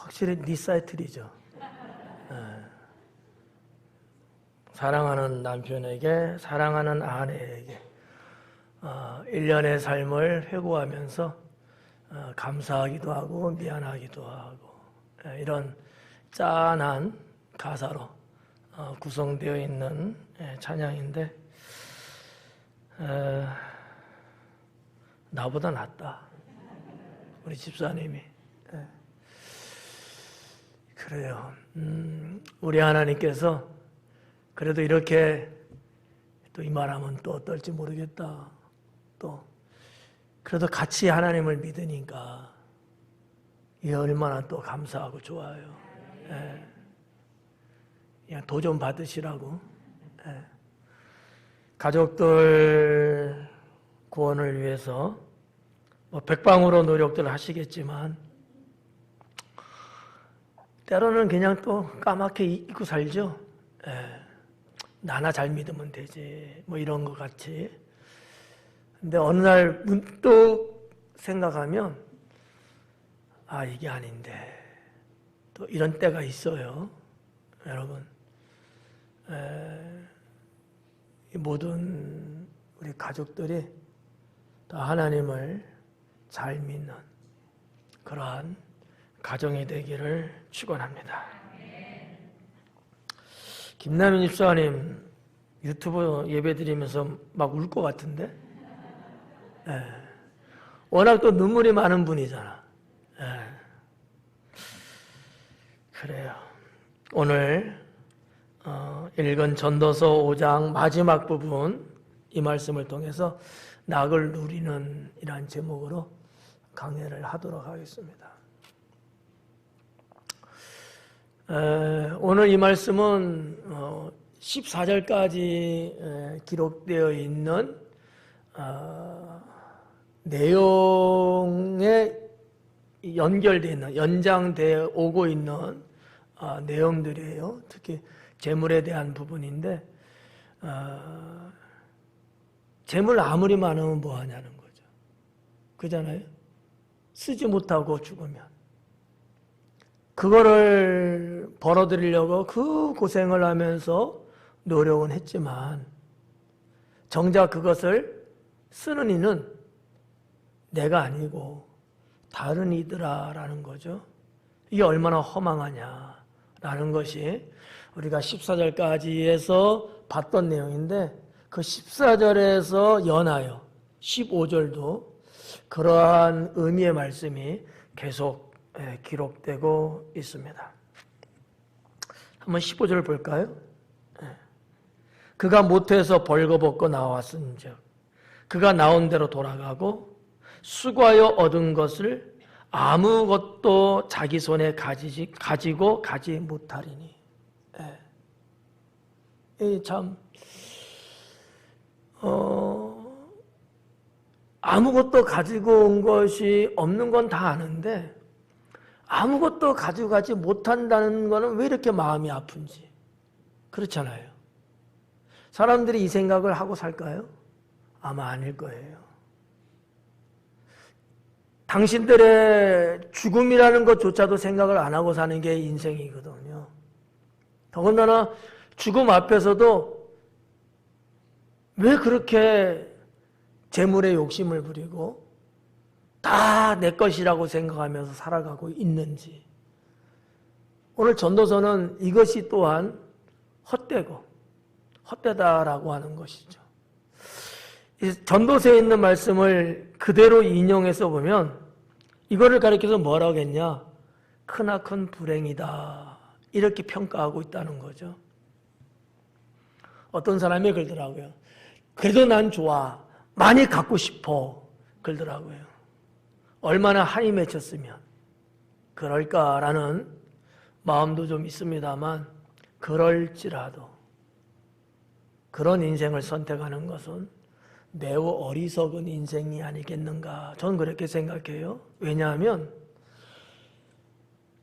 확실히 리사이틀이죠. 사랑하는 남편에게, 사랑하는 아내에게 1년의 삶을 회고하면서 감사하기도 하고 미안하기도 하고 이런 짠한 가사로 구성되어 있는 찬양인데 나보다 낫다. 우리 집사님이. 그래요. 우리 하나님께서 그래도 이렇게 또 이 말하면 또 어떨지 모르겠다. 또 그래도 같이 하나님을 믿으니까 이게 얼마나 또 감사하고 좋아요. 그냥 도전 받으시라고. 가족들 구원을 위해서 뭐 백방으로 노력들 하시겠지만 때로는 그냥 또 까맣게 잊고 살죠. 나나 잘 믿으면 되지. 뭐 이런 것 같이. 근데 어느 날 문득 생각하면 아 이게 아닌데 또 이런 때가 있어요. 여러분 이 모든 우리 가족들이 다 하나님을 잘 믿는 그러한 가정이 되기를 축원합니다. 김남인 집사님 유튜브 예배 드리면서 막 울 것 같은데 워낙 또 눈물이 많은 분이잖아. 그래요. 오늘 읽은 전도서 5장 마지막 부분 이 말씀을 통해서 낙을 누리는 이란 제목으로 강해를 하도록 하겠습니다. 오늘 이 말씀은 14절까지 기록되어 있는 내용에 연결되어 있는, 연장되어 오고 있는 내용들이에요. 특히 재물에 대한 부분인데 재물 아무리 많으면 뭐하냐는 거죠. 그잖아요. 쓰지 못하고 죽으면 그거를 벌어들이려고 그 고생을 하면서 노력은 했지만 정작 그것을 쓰는 이는 내가 아니고 다른 이더라라는 거죠. 이게 얼마나 허망하냐라는 것이 우리가 14절까지에서 봤던 내용인데 그 14절에서 연하여 15절도 그러한 의미의 말씀이 계속 기록되고 있습니다. 한번 15절을 볼까요? 그가 모태에서 벌거벗고 나왔은즉 그가 나온 대로 돌아가고 수고하여 얻은 것을 아무것도 자기 손에 가지고 가지 못하리니. 참 아무것도 가지고 온 것이 없는 건 다 아는데 아무것도 가지고 가지 못한다는 거는 왜 이렇게 마음이 아픈지. 그렇잖아요. 사람들이 이 생각을 하고 살까요? 아마 아닐 거예요. 당신들의 죽음이라는 것조차도 생각을 안 하고 사는 게 인생이거든요. 더군다나 죽음 앞에서도 왜 그렇게 재물에 욕심을 부리고 다 내 것이라고 생각하면서 살아가고 있는지. 오늘 전도서는 이것이 또한 헛되고 헛되다라고 하는 것이죠. 전도서에 있는 말씀을 그대로 인용해서 보면 이거를 가리켜서 뭐라고 했냐? 크나큰 불행이다. 이렇게 평가하고 있다는 거죠. 어떤 사람이 그러더라고요. 그래도 난 좋아. 많이 갖고 싶어. 그러더라고요. 얼마나 한이 맺혔으면 그럴까라는 마음도 좀 있습니다만 그럴지라도 그런 인생을 선택하는 것은 매우 어리석은 인생이 아니겠는가. 저는 그렇게 생각해요. 왜냐하면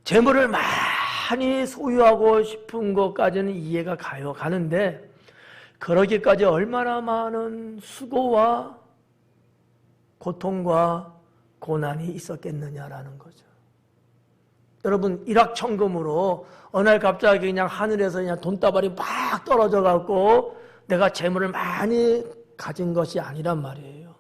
재물을 많이 소유하고 싶은 것까지는 이해가 가는데 그러기까지 얼마나 많은 수고와 고통과 고난이 있었겠느냐라는 거죠. 여러분 일확천금으로 어느 날 갑자기 그냥 하늘에서 그냥 돈다발이 막 떨어져 갖고 내가 재물을 많이 가진 것이 아니란 말이에요.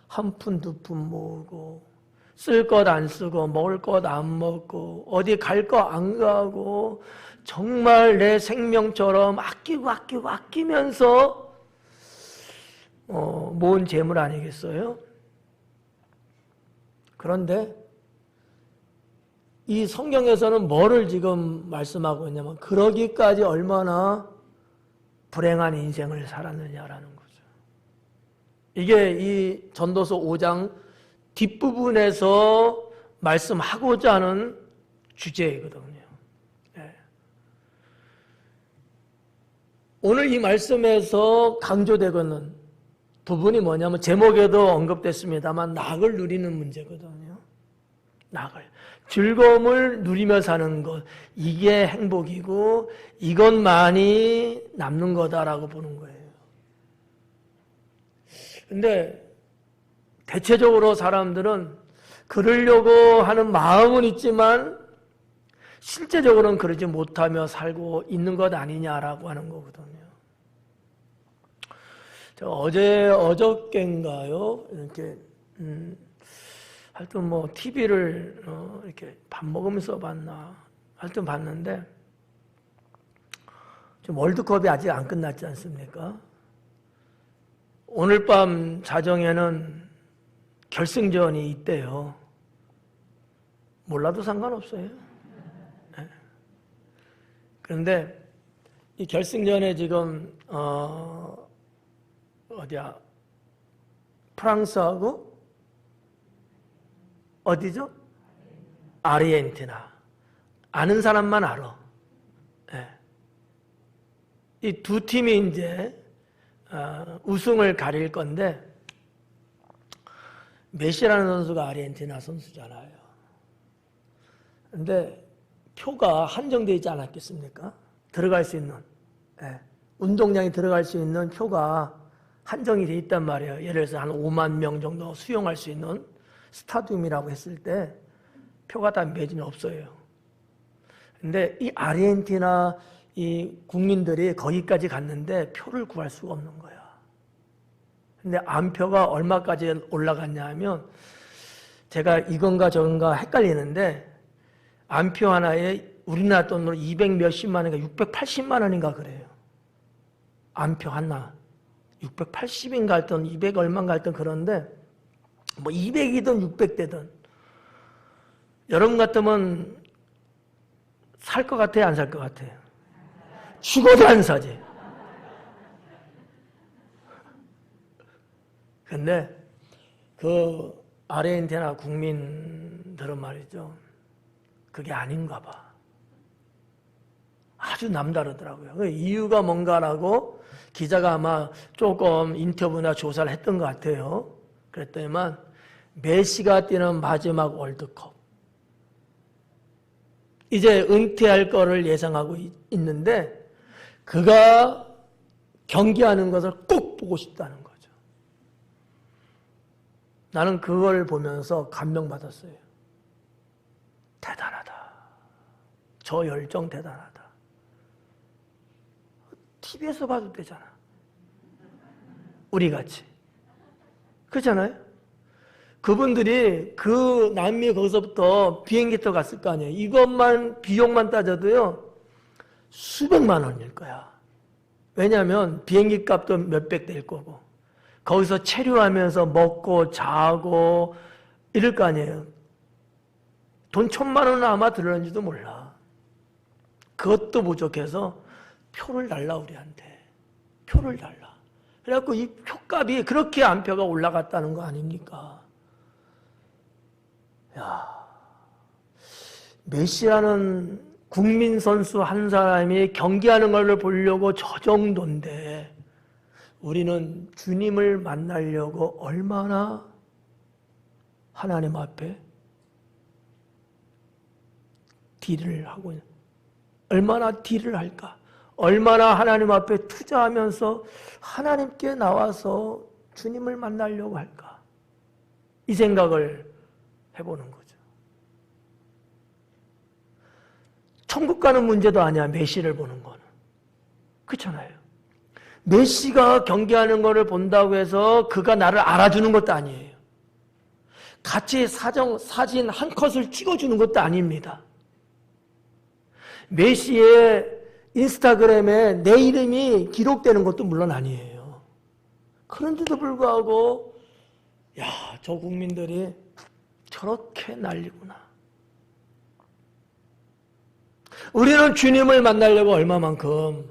한 푼 두 푼 모으고 쓸 것 안 쓰고 먹을 것 안 먹고 어디 갈 거 안 가고 정말 내 생명처럼 아끼면서 모은 재물 아니겠어요? 그런데 이 성경에서는 뭐를 지금 말씀하고 있냐면 그러기까지 얼마나 불행한 인생을 살았느냐라는 거죠. 이게 이 전도서 5장 뒷부분에서 말씀하고자 하는 주제이거든요. 네. 오늘 이 말씀에서 강조되고는 부분이 뭐냐면 제목에도 언급됐습니다만 낙을 누리는 문제거든요. 낙을. 즐거움을 누리며 사는 것, 이게 행복이고 이것만이 남는 거다라고 보는 거예요. 근데 대체적으로 사람들은 그러려고 하는 마음은 있지만 실제적으로는 그러지 못하며 살고 있는 것 아니냐라고 하는 거거든요. 제가 어저께인가요? 이렇게 하여튼 뭐 TV를 이렇게 밥 먹으면서 봤나 하여튼 봤는데 지금 월드컵이 아직 안 끝났지 않습니까? 오늘 밤 자정에는 결승전이 있대요. 몰라도 상관없어요. 네. 그런데 이 결승전에 지금 어디야? 프랑스하고 어디죠? 아르헨티나. 아는 사람만 알아. 네. 이 두 팀이 이제 우승을 가릴 건데 메시라는 선수가 아르헨티나 선수잖아요. 근데 표가 한정되어 있지 않았겠습니까? 들어갈 수 있는 운동장에 들어갈 수 있는 표가 한정이 돼 있단 말이에요. 예를 들어서 한 5만 명 정도 수용할 수 있는 스타디움이라고 했을 때 표가 다 매진이 없어요. 근데 이 아르헨티나 이 국민들이 거기까지 갔는데 표를 구할 수가 없는 거야. 근데 안표가 얼마까지 올라갔냐 하면 제가 이건가 저건가 헷갈리는데 안표 하나에 우리나라 돈으로 200 몇십만 원인가 680만 원인가 그래요. 안표 하나 680인가 할던 200 얼마인가 할던 그런데 뭐 200이든 600대든 여러분 같으면 살 것 같아요? 안 살 것 같아요? 죽어도 안 사지. 근데 그 아르헨티나 국민들은 말이죠. 그게 아닌가 봐. 아주 남다르더라고요. 그 이유가 뭔가라고 기자가 아마 조금 인터뷰나 조사를 했던 것 같아요. 그랬더니만 메시가 뛰는 마지막 월드컵. 이제 은퇴할 거를 예상하고 있는데 그가 경기하는 것을 꼭 보고 싶다는 거죠. 나는 그걸 보면서 감명받았어요. 대단하다. 저 열정 대단하다. TV에서 봐도 되잖아. 우리같이. 그렇잖아요? 그분들이 그 남미 거기서부터 비행기 타고 갔을 거 아니에요. 이것만 비용만 따져도요. 수백만 원일 거야. 왜냐하면 비행기 값도 몇백 될 거고 거기서 체류하면서 먹고 자고 이럴 거 아니에요. 돈 1,000만 원은 아마 들었는지도 몰라. 그것도 부족해서 표를 달라 우리한테. 표를 달라. 그래갖고 이 표값이 그렇게 안표가 올라갔다는 거 아닙니까? 야, 메시라는 국민 선수 한 사람이 경기하는 걸 보려고 저 정도인데 우리는 주님을 만나려고 얼마나 하나님 앞에 딜을 하고 얼마나 딜을 할까? 얼마나 하나님 앞에 투자하면서 하나님께 나와서 주님을 만나려고 할까? 이 생각을 해보는 거죠. 천국 가는 문제도 아니야, 메시를 보는 거는. 그렇잖아요. 메시가 경기하는 거를 본다고 해서 그가 나를 알아주는 것도 아니에요. 같이 사진 한 컷을 찍어주는 것도 아닙니다. 메시의 인스타그램에 내 이름이 기록되는 것도 물론 아니에요. 그런데도 불구하고 야, 저 국민들이 저렇게 난리구나. 우리는 주님을 만나려고 얼마만큼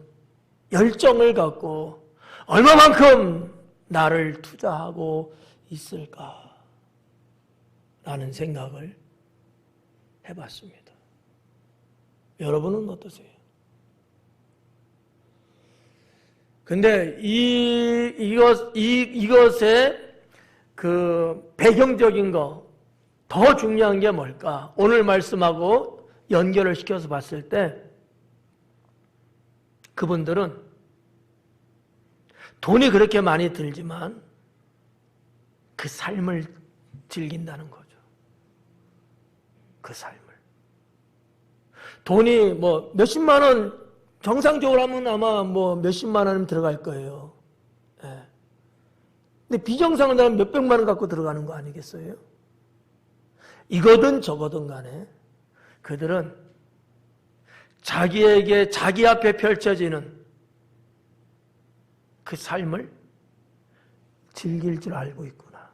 열정을 갖고 얼마만큼 나를 투자하고 있을까? 라는 생각을 해봤습니다. 여러분은 어떠세요? 근데 이것의 그 배경적인 거, 더 중요한 게 뭘까? 오늘 말씀하고 연결을 시켜서 봤을 때 그분들은 돈이 그렇게 많이 들지만 그 삶을 즐긴다는 거죠. 그 삶을. 돈이 뭐 몇십만 원, 정상적으로 하면 아마 뭐 몇십만 원은 들어갈 거예요. 예. 근데 비정상으로 하면 몇백만 원 갖고 들어가는 거 아니겠어요? 이거든 저거든 간에 그들은 자기에게 자기 앞에 펼쳐지는 그 삶을 즐길 줄 알고 있구나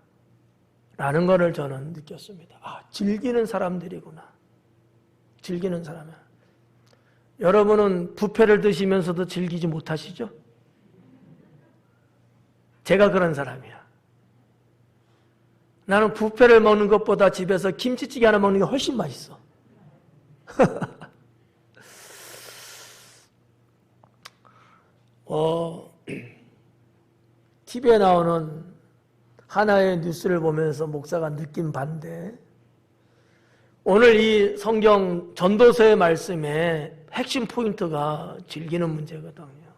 라는 것을 저는 느꼈습니다. 아, 즐기는 사람들이구나. 즐기는 사람이야. 여러분은 뷔페를 드시면서도 즐기지 못하시죠? 제가 그런 사람이야. 나는 뷔페를 먹는 것보다 집에서 김치찌개 하나 먹는 게 훨씬 맛있어. TV에 나오는 하나의 뉴스를 보면서 목사가 느낀 바인데 오늘 이 성경 전도서의 말씀에 핵심 포인트가 즐기는 문제거든요.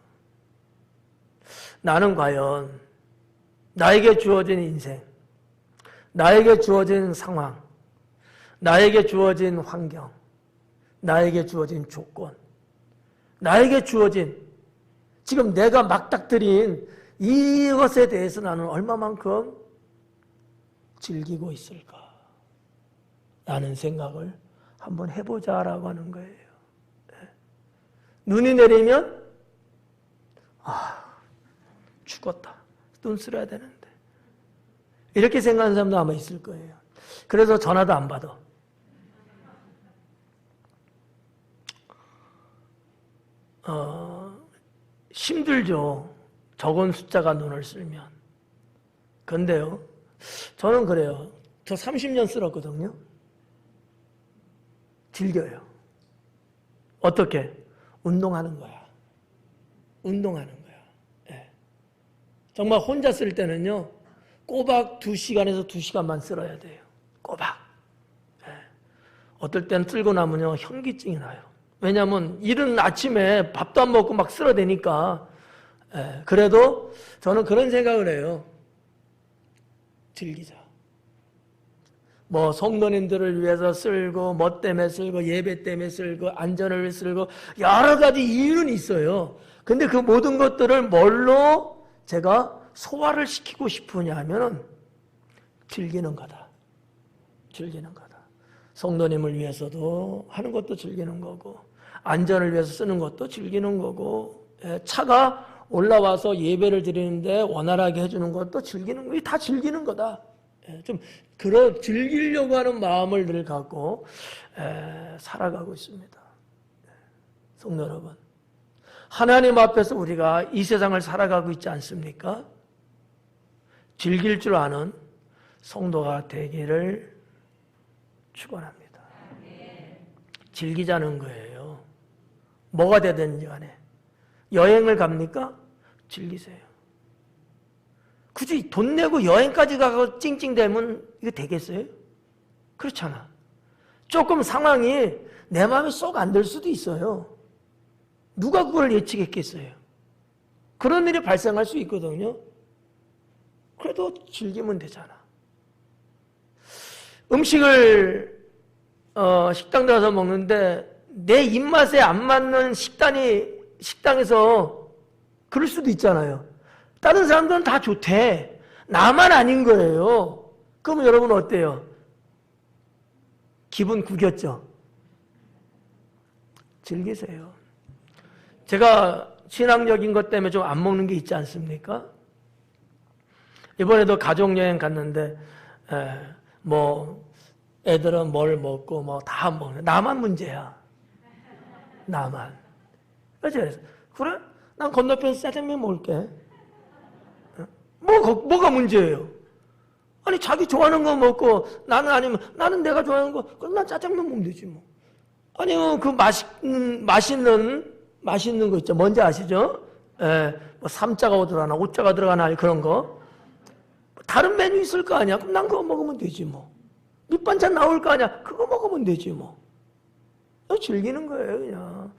나는 과연 나에게 주어진 인생, 나에게 주어진 상황, 나에게 주어진 환경, 나에게 주어진 조건, 나에게 주어진 지금 내가 막닥뜨린 이것에 대해서 나는 얼마만큼 즐기고 있을까? 라는 생각을 한번 해보자라고 하는 거예요. 눈이 내리면 죽었다. 눈 쓸어야 되는데. 이렇게 생각하는 사람도 아마 있을 거예요. 그래서 전화도 안 받아. 힘들죠. 적은 숫자가 눈을 쓸면. 그런데요, 저는 그래요. 저 30년 쓸었거든요. 즐겨요. 어떻게? 운동하는 거야. 운동하는 거야. 예. 정말 혼자 쓸 때는요, 꼬박 2시간에서 2시간만 쓸어야 돼요. 꼬박. 예. 어떨 땐 쓸고 나면요, 현기증이 나요. 왜냐하면 이른 아침에 밥도 안 먹고 막 쓸어대니까. 예. 그래도 저는 그런 생각을 해요. 즐기자. 뭐 성도님들을 위해서 쓸고 뭐 때문에 쓸고 예배 때문에 쓸고 안전을 위해 쓸고 여러 가지 이유는 있어요. 근데 그 모든 것들을 뭘로 제가 소화를 시키고 싶으냐 하면은 즐기는 거다. 즐기는 거다. 성도님을 위해서도 하는 것도 즐기는 거고 안전을 위해서 쓰는 것도 즐기는 거고 차가 올라와서 예배를 드리는데 원활하게 해주는 것도 즐기는 거. 이게 다 즐기는 거다. 좀 즐기려고 하는 마음을 늘 갖고 살아가고 있습니다. 성도 여러분, 하나님 앞에서 우리가 이 세상을 살아가고 있지 않습니까? 즐길 줄 아는 성도가 되기를 축원합니다. 즐기자는 거예요. 뭐가 되든지 간에. 여행을 갑니까? 즐기세요. 굳이 돈 내고 여행까지 가서 찡찡대면 이거 되겠어요? 그렇잖아. 조금 상황이 내 마음에 쏙 안 들 수도 있어요. 누가 그걸 예측했겠어요? 그런 일이 발생할 수 있거든요. 그래도 즐기면 되잖아. 음식을 식당 들어가서 먹는데 내 입맛에 안 맞는 식당에서 그럴 수도 있잖아요. 다른 사람들은 다 좋대. 나만 아닌 거예요. 그럼 여러분 어때요? 기분 구겼죠? 즐기세요. 제가 신앙적인 것 때문에 좀 안 먹는 게 있지 않습니까? 이번에도 가족여행 갔는데 뭐 애들은 뭘 먹고 뭐 다 먹는, 나만 문제야. 나만. 그래서 그래? 난 건너편에서 짜장면 먹을게. 뭐가 문제예요? 아니 자기 좋아하는 거 먹고 나는 아니면 나는 내가 좋아하는 거 그럼 난 짜장면 먹으면 되지 뭐. 아니면 그 맛있는 거 있죠. 뭔지 아시죠? 뭐 3자가 들어가나 5자가 들어가나 그런 거. 다른 메뉴 있을 거 아니야. 그럼 난 그거 먹으면 되지 뭐. 밑반찬 나올 거 아니야. 그거 먹으면 되지 뭐. 즐기는 거예요 그냥.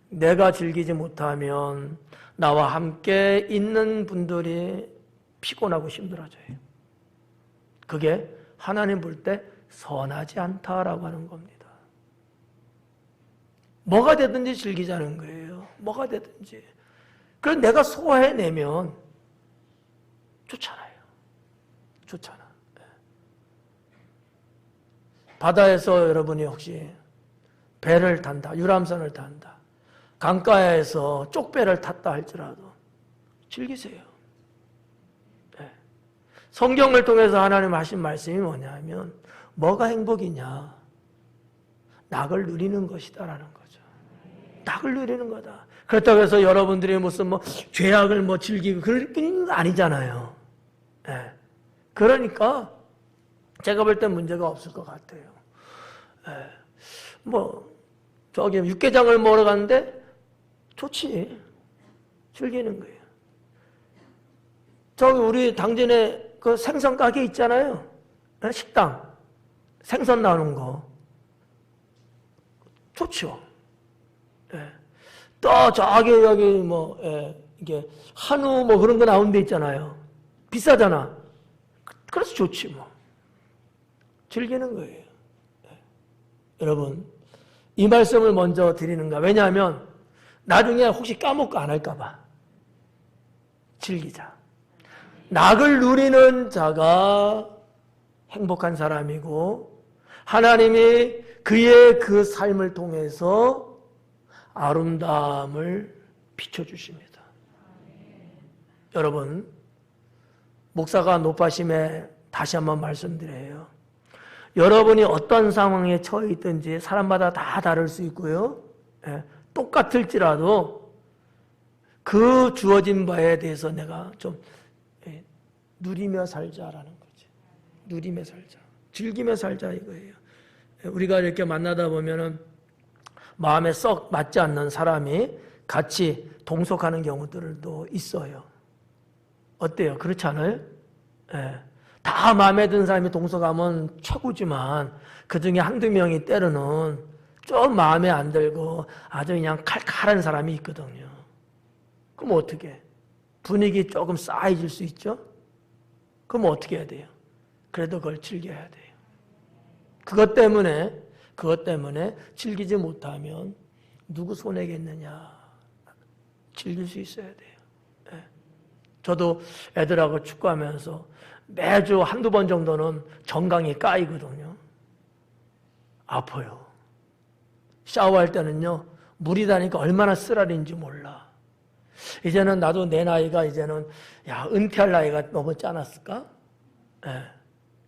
내가 즐기지 못하면 나와 함께 있는 분들이 피곤하고 힘들어져요. 그게 하나님 볼 때 선하지 않다라고 하는 겁니다. 뭐가 되든지 즐기자는 거예요. 뭐가 되든지. 그래서 내가 소화해내면 좋잖아요. 좋잖아. 바다에서 여러분이 혹시 배를 탄다, 유람선을 탄다, 강가에서 쪽배를 탔다 할지라도 즐기세요. 네. 성경을 통해서 하나님 하신 말씀이 뭐냐면 뭐가 행복이냐? 낙을 누리는 것이다라는 거죠. 낙을 누리는 거다. 그렇다고 해서 여러분들이 무슨 죄악을 즐기고 그럴 뿐 아니잖아요. 네. 그러니까 제가 볼 땐 문제가 없을 것 같아요. 저기 육개장을 먹으러 갔는데 좋지. 즐기는 거예요. 저기 우리 당진에 그 생선 가게 있잖아요. 식당. 생선 나오는 거. 좋죠. 또 저기 여기 이게 한우 그런 거 나오는 데 있잖아요. 비싸잖아. 그래서 좋지 뭐. 즐기는 거예요. 여러분, 이 말씀을 먼저 드리는가? 왜냐하면 나중에 혹시 까먹고 안 할까 봐. 즐기자. 낙을 누리는 자가 행복한 사람이고 하나님이 그의 그 삶을 통해서 아름다움을 비춰주십니다. 여러분, 목사가 높아심에 다시 한번 말씀드려요. 여러분이 어떤 상황에 처해 있든지 사람마다 다 다를 수 있고요. 똑같을지라도 그 주어진 바에 대해서 내가 좀 누리며 살자라는 거지. 누리며 살자. 즐기며 살자 이거예요. 우리가 이렇게 만나다 보면은 마음에 썩 맞지 않는 사람이 같이 동석하는 경우들도 있어요. 어때요? 그렇지 않아요? 다 마음에 드는 사람이 동석하면 최고지만 그 중에 한두 명이 때로는 좀 마음에 안 들고 아주 그냥 칼칼한 사람이 있거든요. 그럼 어떻게 해? 분위기 조금 싸해질 수 있죠? 그럼 어떻게 해야 돼요? 그래도 그걸 즐겨야 돼요. 그것 때문에 즐기지 못하면 누구 손해겠느냐. 즐길 수 있어야 돼요. 저도 애들하고 축구하면서 매주 한두 번 정도는 정강이 까이거든요. 아파요. 샤워할 때는요, 물이 다니까 얼마나 쓰라린지 몰라. 이제는 나도 내 나이가 이제는, 은퇴할 나이가 넘었지 않았을까?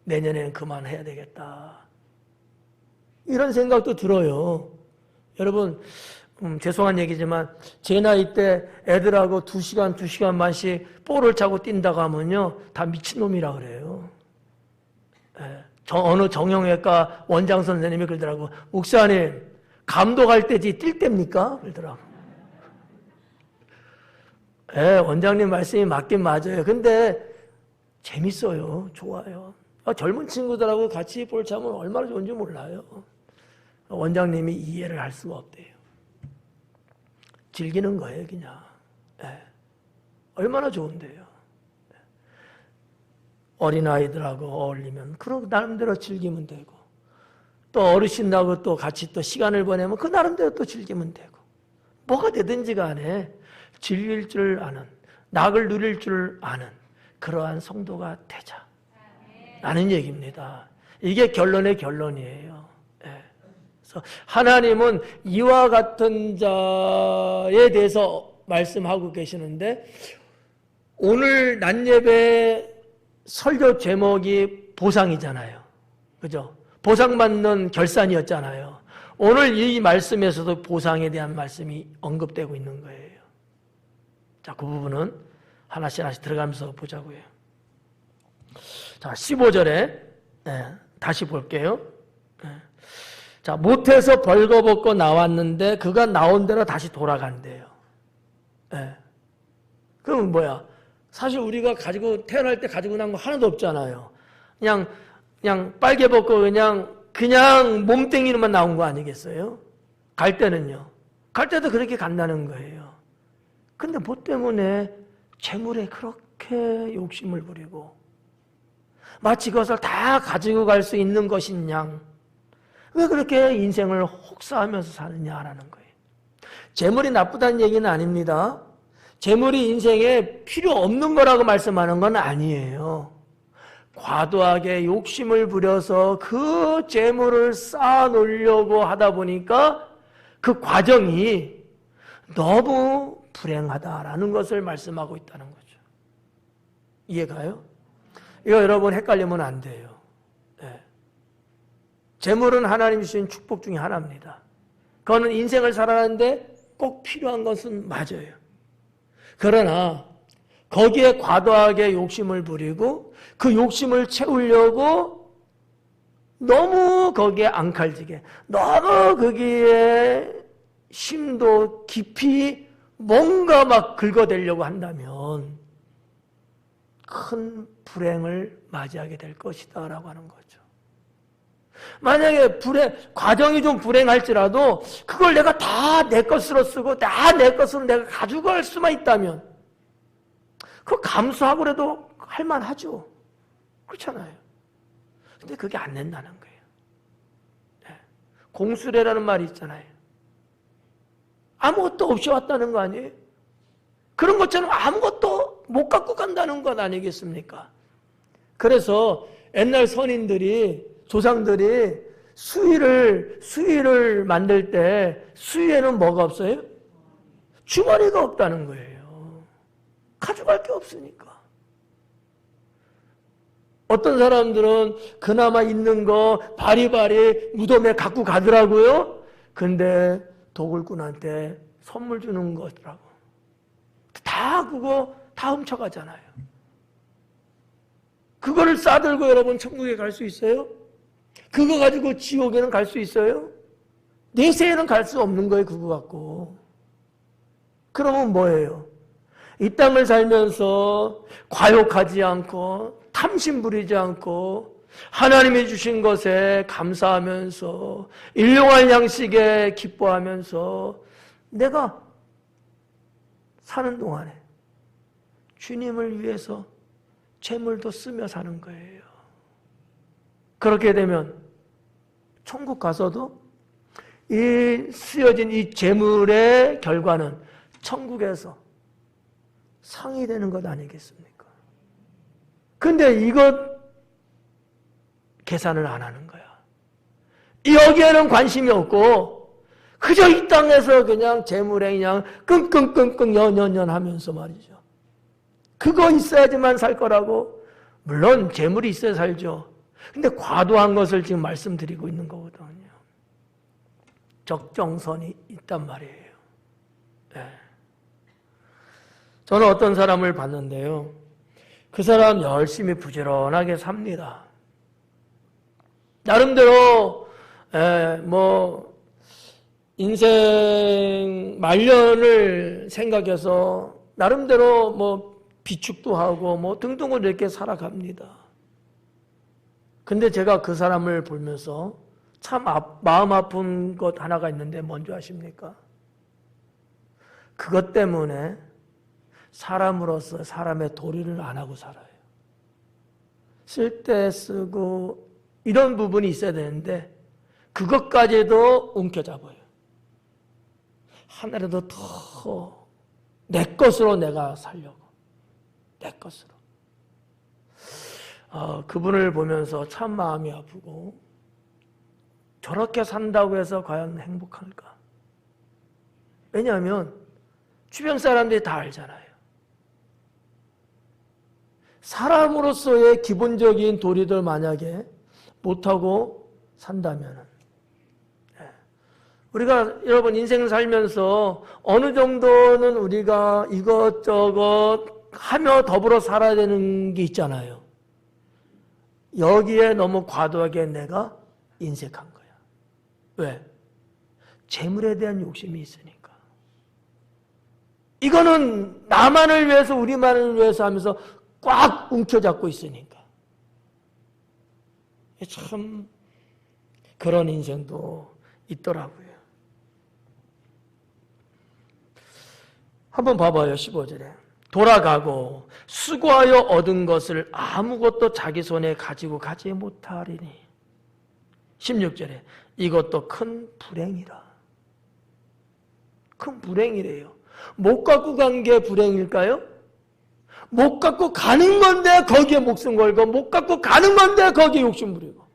내년에는 그만해야 되겠다. 이런 생각도 들어요. 여러분, 죄송한 얘기지만, 제 나이 때 애들하고 2시간만씩 볼을 차고 뛴다고 하면요, 다 미친놈이라 그래요. 어느 정형외과 원장 선생님이 그러더라고. 목사님, 감독할 때지 뛸 때입니까? 그러더라고. 원장님 말씀이 맞긴 맞아요. 근데 재밌어요. 좋아요. 젊은 친구들하고 같이 볼 차면 얼마나 좋은지 몰라요. 원장님이 이해를 할 수가 없대요. 즐기는 거예요, 그냥. 얼마나 좋은데요. 어린아이들하고 어울리면, 그럼 나름대로 즐기면 되고, 또 어르신하고 또 같이 또 시간을 보내면 그 나름대로 또 즐기면 되고, 뭐가 되든지 간에 즐길 줄 아는, 낙을 누릴 줄 아는 그러한 성도가 되자 라는 얘기입니다. 이게 결론의 결론이에요. 예. 그래서 하나님은 이와 같은 자에 대해서 말씀하고 계시는데, 오늘 낮예배 설교 제목이 보상이잖아요. 그죠? 보상받는 결산이었잖아요. 오늘 이 말씀에서도 보상에 대한 말씀이 언급되고 있는 거예요. 자, 그 부분은 하나씩 들어가면서 보자고요. 자, 15절에 다시 볼게요. 자, 못해서 벌거벗고 나왔는데 그가 나온 대로 다시 돌아간대요. 그럼 뭐야? 사실 우리가 가지고 태어날 때 가지고 난 거 하나도 없잖아요. 그냥 빨개 벗고 그냥 몸뚱이로만 나온 거 아니겠어요? 갈 때는요. 갈 때도 그렇게 간다는 거예요. 근데 뭐 때문에 재물에 그렇게 욕심을 부리고 마치 그것을 다 가지고 갈 수 있는 것인 양, 왜 그렇게 인생을 혹사하면서 사느냐라는 거예요. 재물이 나쁘다는 얘기는 아닙니다. 재물이 인생에 필요 없는 거라고 말씀하는 건 아니에요. 과도하게 욕심을 부려서 그 재물을 쌓아놓으려고 하다 보니까 그 과정이 너무 불행하다라는 것을 말씀하고 있다는 거죠. 이해가요? 이거 여러분 헷갈리면 안 돼요. 재물은 하나님이 주신 축복 중에 하나입니다. 그거는 인생을 살아가는데 꼭 필요한 것은 맞아요. 그러나 거기에 과도하게 욕심을 부리고 그 욕심을 채우려고 너무 거기에 앙칼지게, 너무 거기에 심도 깊이 뭔가 막 긁어대려고 한다면 큰 불행을 맞이하게 될 것이다 라고 하는 거죠. 만약에 과정이 좀 불행할지라도 그걸 내가 다 내 것으로 쓰고 다 내 것으로 내가 가지고 갈 수만 있다면 그거 감수하고 그래도 할만하죠. 그렇잖아요. 근데 그게 안 된다는 거예요. 공수래라는 말이 있잖아요. 아무것도 없이 왔다는 거 아니에요? 그런 것처럼 아무것도 못 갖고 간다는 것 아니겠습니까? 그래서 옛날 선인들이, 조상들이 수의를 만들 때 수의에는 뭐가 없어요? 주머니가 없다는 거예요. 가져갈 게 없으니까. 어떤 사람들은 그나마 있는 거 바리바리 무덤에 갖고 가더라고요. 근데 도굴꾼한테 선물 주는 거더라고. 다 그거 다 훔쳐가잖아요. 그거를 싸들고 여러분 천국에 갈 수 있어요? 그거 가지고 지옥에는 갈 수 있어요? 내세에는 갈 수 없는 거예요, 그거 갖고. 그러면 뭐예요? 이 땅을 살면서 과욕하지 않고 탐심 부리지 않고 하나님이 주신 것에 감사하면서 일용할 양식에 기뻐하면서 내가 사는 동안에 주님을 위해서 재물도 쓰며 사는 거예요. 그렇게 되면 천국 가서도 이 쓰여진 이 재물의 결과는 천국에서 상이 되는 것 아니겠습니까? 근데 이것 계산을 안 하는 거야. 여기에는 관심이 없고 그저 이 땅에서 그냥 재물에 그냥 끙끙끙끙 연연연 하면서 말이죠. 그거 있어야지만 살 거라고. 물론 재물이 있어야 살죠. 근데 과도한 것을 지금 말씀드리고 있는 거거든요. 적정선이 있단 말이에요. 네. 저는 어떤 사람을 봤는데요. 그 사람 열심히 부지런하게 삽니다. 나름대로 인생 말년을 생각해서 나름대로 비축도 하고 등등을 이렇게 살아갑니다. 근데 제가 그 사람을 보면서 참 마음 아픈 것 하나가 있는데 뭔지 아십니까? 그것 때문에 사람으로서 사람의 도리를 안 하고 살아요. 쓸 때 쓰고 이런 부분이 있어야 되는데 그것까지도 움켜잡아요. 하나라도 더 내 것으로 내가 살려고. 내 것으로. 그분을 보면서 참 마음이 아프고, 저렇게 산다고 해서 과연 행복할까? 왜냐하면 주변 사람들이 다 알잖아요. 사람으로서의 기본적인 도리들 만약에 못하고 산다면, 우리가 여러분 인생 살면서 어느 정도는 우리가 이것저것 하며 더불어 살아야 되는 게 있잖아요. 여기에 너무 과도하게 내가 인색한 거야. 왜? 재물에 대한 욕심이 있으니까. 이거는 나만을 위해서, 우리만을 위해서 하면서 꽉 움켜잡고 있으니까. 참 그런 인생도 있더라고요. 한번 봐봐요. 15절에 돌아가고 수고하여 얻은 것을 아무것도 자기 손에 가지고 가지 못하리니. 16절에 이것도 큰 불행이라. 큰 불행이래요. 못 갖고 간 게 불행일까요? 못 갖고 가는 건데 거기에 목숨 걸고, 못 갖고 가는 건데 거기에 욕심 부리고,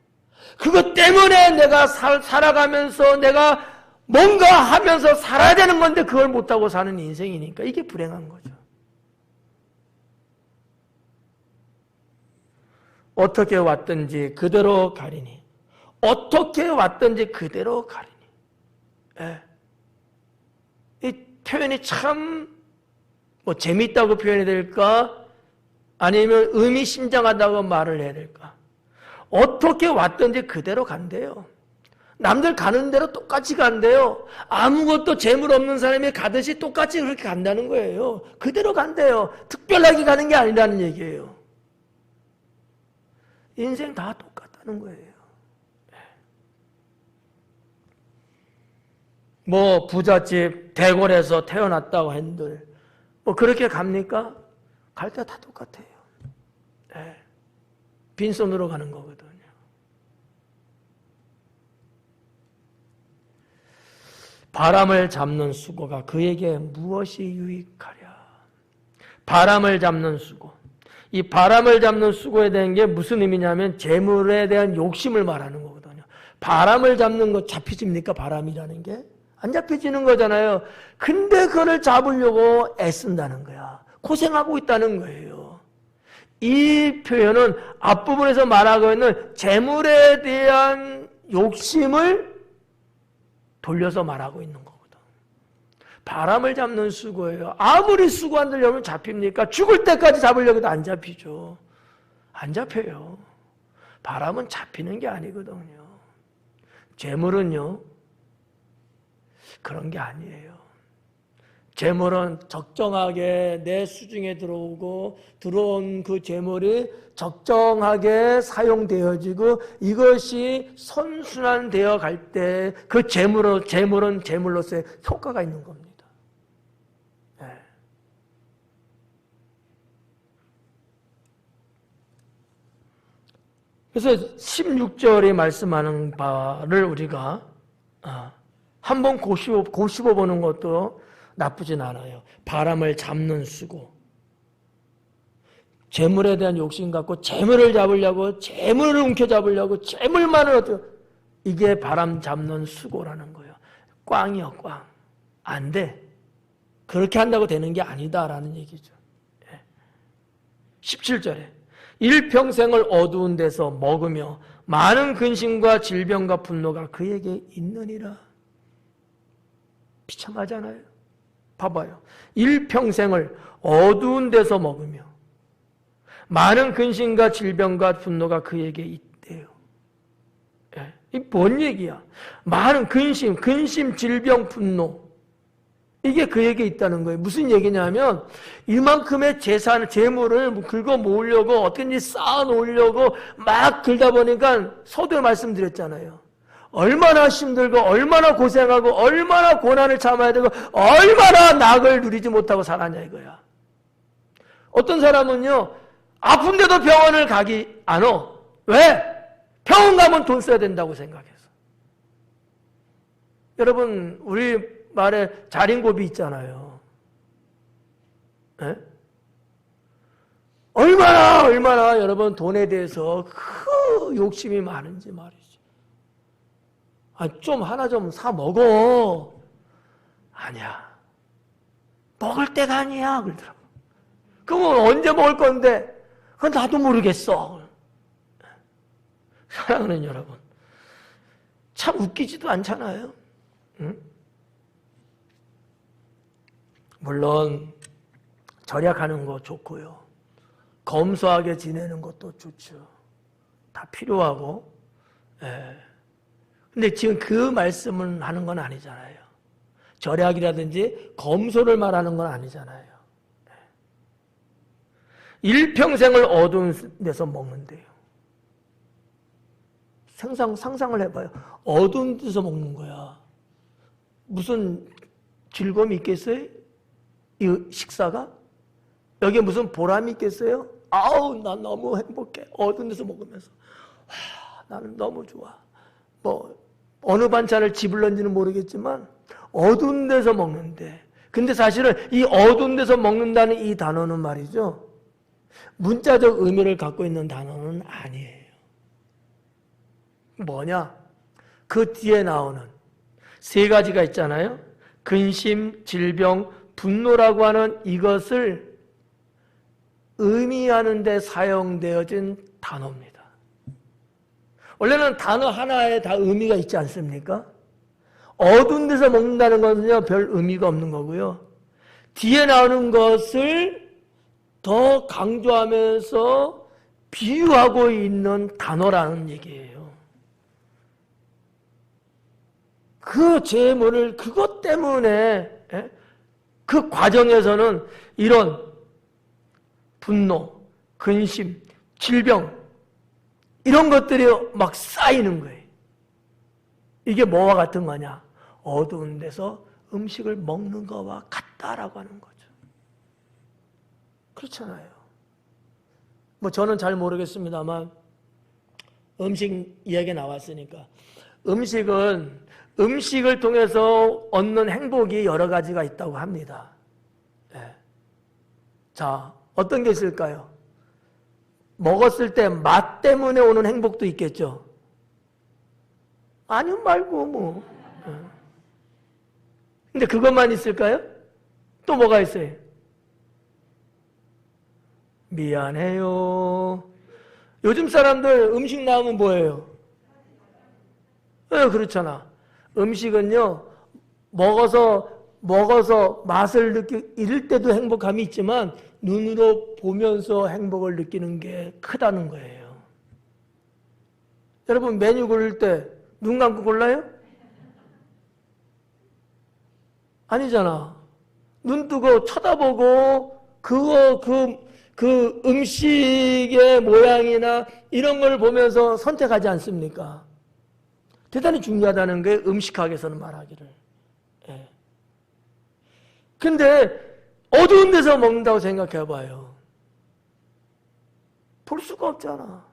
그것 때문에 내가 살아가면서 내가 뭔가 하면서 살아야 되는 건데 그걸 못하고 사는 인생이니까 이게 불행한 거죠. 어떻게 왔든지 그대로 가리니. 어떻게 왔든지 그대로 가리니. 예. 이 표현이 참 재미있다고 표현해야 될까? 아니면 의미심장하다고 말을 해야 될까? 어떻게 왔든지 그대로 간대요. 남들 가는 대로 똑같이 간대요. 아무것도 재물 없는 사람이 가듯이 똑같이 그렇게 간다는 거예요. 그대로 간대요. 특별하게 가는 게 아니라는 얘기예요. 인생 다 똑같다는 거예요. 부잣집 대궐에서 태어났다고 한들 그렇게 갑니까? 갈 때 다 똑같아요. 빈손으로 가는 거거든요. 바람을 잡는 수고가 그에게 무엇이 유익하랴. 바람을 잡는 수고. 이 바람을 잡는 수고에 대한 게 무슨 의미냐면 재물에 대한 욕심을 말하는 거거든요. 바람을 잡는 거 잡히집니까? 바람이라는 게? 안 잡혀지는 거잖아요. 근데 그걸 잡으려고 애쓴다는 거야. 고생하고 있다는 거예요. 이 표현은 앞부분에서 말하고 있는 재물에 대한 욕심을 돌려서 말하고 있는 거거든. 바람을 잡는 수고예요. 아무리 수고 안 들려면 잡힙니까? 죽을 때까지 잡으려고 해도 안 잡히죠. 안 잡혀요. 바람은 잡히는 게 아니거든요. 재물은요, 그런 게 아니에요. 재물은 적정하게 내 수중에 들어오고, 들어온 그 재물이 적정하게 사용되어지고, 이것이 선순환되어 갈 때 그 재물은 재물로서의 효과가 있는 겁니다. 네. 그래서 16절에 말씀하는 바를 우리가 한번 고씹어 보는 것도 나쁘진 않아요. 바람을 잡는 수고. 재물에 대한 욕심 갖고 재물을 잡으려고, 재물을 움켜잡으려고, 재물만을 어떻게, 이게 바람 잡는 수고라는 거예요. 꽝이요, 꽝. 안 돼. 그렇게 한다고 되는 게 아니다라는 얘기죠. 17절에 일평생을 어두운 데서 먹으며 많은 근심과 질병과 분노가 그에게 있느니라. 비참하잖아요. 봐봐요. 일평생을 어두운 데서 먹으며 많은 근심과 질병과 분노가 그에게 있대요. 이게 뭔 얘기야? 많은 근심, 질병, 분노. 이게 그에게 있다는 거예요. 무슨 얘기냐면 이만큼의 재물을 긁어 모으려고 어떻게든지 쌓아 놓으려고 막 들다 보니까 서두에 말씀드렸잖아요. 얼마나 힘들고 얼마나 고생하고 얼마나 고난을 참아야 되고 얼마나 낙을 누리지 못하고 살았냐 이거야. 어떤 사람은요, 아픈데도 병원을 가기 안 와. 왜? 병원 가면 돈 써야 된다고 생각해서. 여러분 우리 말에 자린고비 있잖아요. 에? 얼마나 여러분 돈에 대해서 그 욕심이 많은지 말이죠. 좀 하나 좀 사 먹어. 아니야. 먹을 때가 아니야. 그러더라고. 그럼 언제 먹을 건데? 그건 나도 모르겠어. 사랑하는 여러분, 참 웃기지도 않잖아요. 응? 물론 절약하는 거 좋고요. 검소하게 지내는 것도 좋죠. 다 필요하고. 근데 지금 그 말씀을 하는 건 아니잖아요. 절약이라든지 검소를 말하는 건 아니잖아요. 일평생을 어두운 데서 먹는데요. 상상을 해봐요. 어두운 데서 먹는 거야. 무슨 즐거움이 있겠어요? 이 식사가? 여기에 무슨 보람이 있겠어요? 아우, 난 너무 행복해. 어두운 데서 먹으면서. 나는 너무 좋아. 어느 반찬을 집을런지는 모르겠지만, 어두운 데서 먹는데. 근데 사실은 이 어두운 데서 먹는다는 이 단어는 말이죠. 문자적 의미를 갖고 있는 단어는 아니에요. 뭐냐? 그 뒤에 나오는 세 가지가 있잖아요. 근심, 질병, 분노라고 하는 이것을 의미하는 데 사용되어진 단어입니다. 원래는 단어 하나에 다 의미가 있지 않습니까? 어두운 데서 먹는다는 것은요, 별 의미가 없는 거고요. 뒤에 나오는 것을 더 강조하면서 비유하고 있는 단어라는 얘기예요. 그 재물을 그것 때문에 그 과정에서는 이런 분노, 근심, 질병 이런 것들이 막 쌓이는 거예요. 이게 뭐와 같은 거냐? 어두운 데서 음식을 먹는 거와 같다라고 하는 거죠. 그렇잖아요. 저는 잘 모르겠습니다만 음식 이야기 나왔으니까 음식을 통해서 얻는 행복이 여러 가지가 있다고 합니다. 자, 어떤 게 있을까요? 먹었을 때 맛 때문에 오는 행복도 있겠죠. 아니면 말고 근데 그것만 있을까요? 또 뭐가 있어요? 미안해요. 요즘 사람들 음식 나오면 뭐예요? 그렇잖아. 음식은요, 먹어서 맛을 이럴 때도 행복함이 있지만 눈으로 보면서 행복을 느끼는 게 크다는 거예요. 여러분 메뉴 고를 때 눈 감고 골라요? 아니잖아. 눈 뜨고 쳐다보고 그 음식의 모양이나 이런 걸 보면서 선택하지 않습니까? 대단히 중요하다는 게 음식학에서는 말하기를. 근데 어두운 데서 먹는다고 생각해 봐요. 볼 수가 없잖아.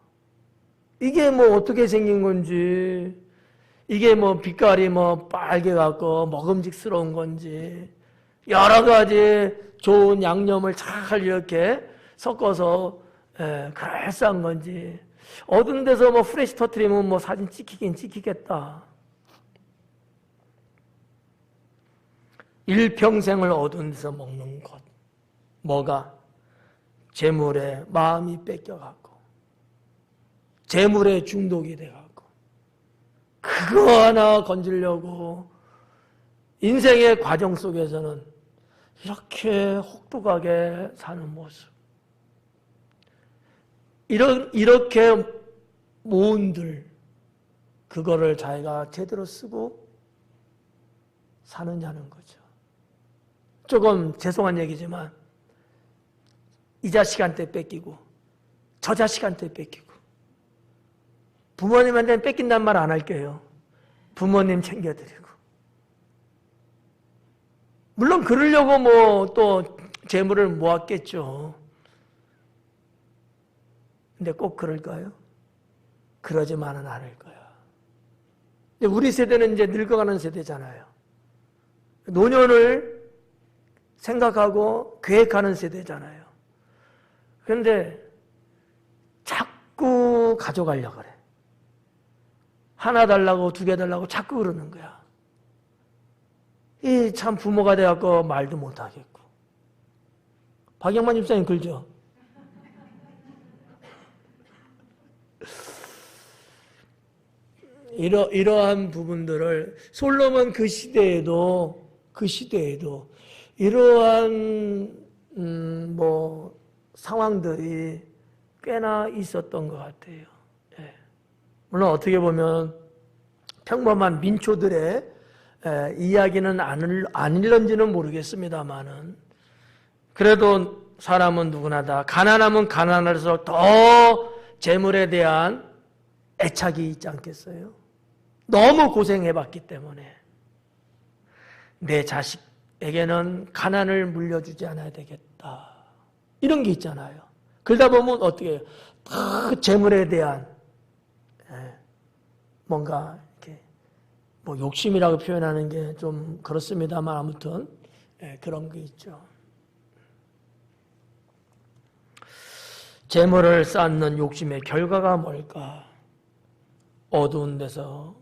이게 어떻게 생긴 건지, 이게 빛깔이 빨개 갖고 먹음직스러운 건지, 여러 가지 좋은 양념을 잘 이렇게 섞어서 그럴싸한 건지, 어두운 데서 프레시 터트리면 사진 찍히긴 찍히겠다. 일평생을 어두운 데서 먹는 것. 뭐가? 재물에 마음이 뺏겨갖고, 재물에 중독이 돼갖고, 그거 하나 건지려고 인생의 과정 속에서는 이렇게 혹독하게 사는 모습. 이렇게 모은들, 그거를 자기가 제대로 쓰고 사느냐는 거죠. 조금 죄송한 얘기지만 이 자식한테 뺏기고 저 자식한테 뺏기고 부모님한테는 뺏긴단 말 안 할게요. 부모님 챙겨드리고 물론 그러려고 또 재물을 모았겠죠. 근데 꼭 그럴까요? 그러지만은 않을 거야. 우리 세대는 이제 늙어가는 세대잖아요. 노년을 생각하고 계획하는 세대잖아요. 그런데 자꾸 가져가려고 그래. 하나 달라고 두 개 달라고 자꾸 그러는 거야. 이 참 부모가 돼갖고 말도 못하겠고. 박영만 집사님 글죠? 이러한 부분들을 솔로몬 그 시대에도 이러한 상황들이 꽤나 있었던 것 같아요. 예. 물론 어떻게 보면 평범한 민초들의 이야기는 아닐런지는 모르겠습니다만은 그래도 사람은 누구나 다 가난하면 가난할수록 더 재물에 대한 애착이 있지 않겠어요? 너무 고생해봤기 때문에 내 자식에게는 가난을 물려주지 않아야 되겠다. 이런 게 있잖아요. 그러다 보면 어떻게 해요? 그 재물에 대한 뭔가 이렇게 욕심이라고 표현하는 게 좀 그렇습니다만 아무튼 그런 게 있죠. 재물을 쌓는 욕심의 결과가 뭘까? 어두운 데서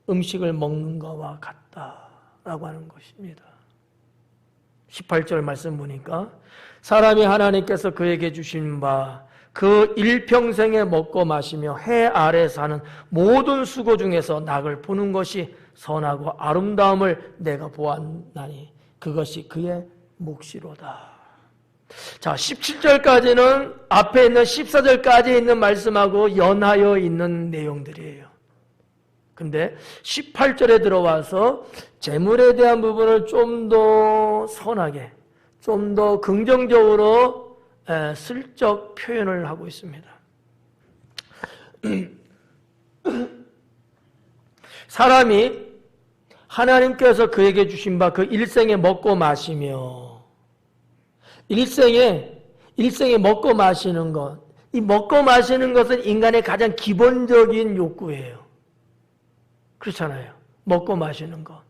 음식을 먹는 것과 같다라고 하는 것입니다. 18절 말씀 보니까 사람이 하나님께서 그에게 주신 바 그 일평생에 먹고 마시며 해 아래 사는 모든 수고 중에서 낙을 보는 것이 선하고 아름다움을 내가 보았나니 그것이 그의 몫이로다. 자, 17절까지는 앞에 있는 14절까지 있는 말씀하고 연하여 있는 내용들이에요. 근데 18절에 들어와서 재물에 대한 부분을 좀 더 선하게, 좀 더 긍정적으로 슬쩍 표현을 하고 있습니다. 사람이 하나님께서 그에게 주신 바 그 일생에 먹고 마시며 일생에 먹고 마시는 것, 이 먹고 마시는 것은 인간의 가장 기본적인 욕구예요. 그렇잖아요. 먹고 마시는 것.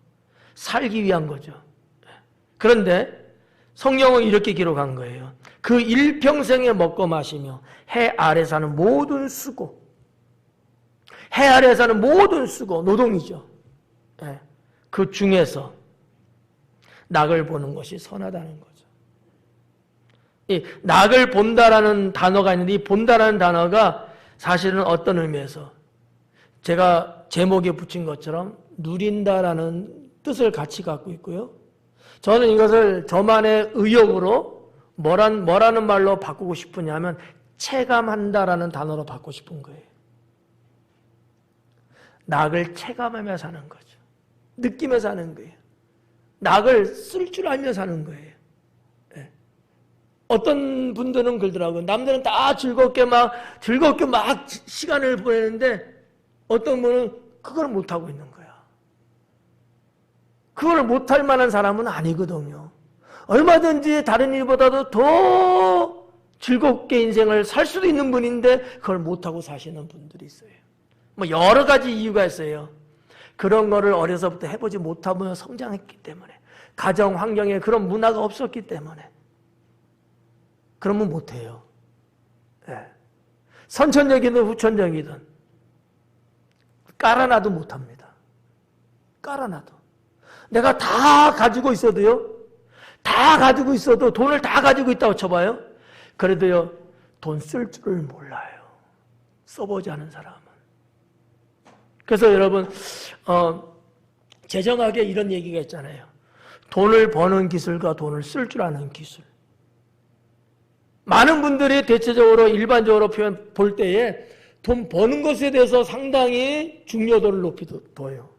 살기 위한 거죠. 그런데 성경은 이렇게 기록한 거예요. 그 일평생에 먹고 마시며 해 아래 사는 모든 수고. 해 아래 사는 모든 수고, 노동이죠. 그 중에서 낙을 보는 것이 선하다는 거죠. 이 낙을 본다라는 단어가 있는데 이 본다라는 단어가 사실은 어떤 의미에서 제가 제목에 붙인 것처럼 누린다라는 뜻을 같이 갖고 있고요. 저는 이것을 저만의 의욕으로 뭐라는 말로 바꾸고 싶으냐면 체감한다라는 단어로 바꾸고 싶은 거예요. 낙을 체감하며 사는 거죠. 느끼며 사는 거예요. 낙을 쓸 줄 알며 사는 거예요. 네. 어떤 분들은 그러더라고요. 남들은 다 즐겁게 막 시간을 보내는데 어떤 분은 그걸 못하고 있는 거야. 그걸 못할 만한 사람은 아니거든요. 얼마든지 다른 일보다도 더 즐겁게 인생을 살 수도 있는 분인데 그걸 못하고 사시는 분들이 있어요. 여러 가지 이유가 있어요. 그런 거를 어려서부터 해보지 못하며 성장했기 때문에, 가정 환경에 그런 문화가 없었기 때문에 그러면 못해요. 선천적이든 후천적이든 깔아놔도 못합니다. 깔아놔도. 내가 다 가지고 있어도요, 돈을 다 가지고 있다고 쳐봐요. 그래도요, 돈 쓸 줄을 몰라요. 써보지 않은 사람은. 그래서 여러분, 재정학에 이런 얘기가 있잖아요. 돈을 버는 기술과 돈을 쓸 줄 아는 기술. 많은 분들이 대체적으로 일반적으로 볼 때에 돈 버는 것에 대해서 상당히 중요도를 높이 둬요.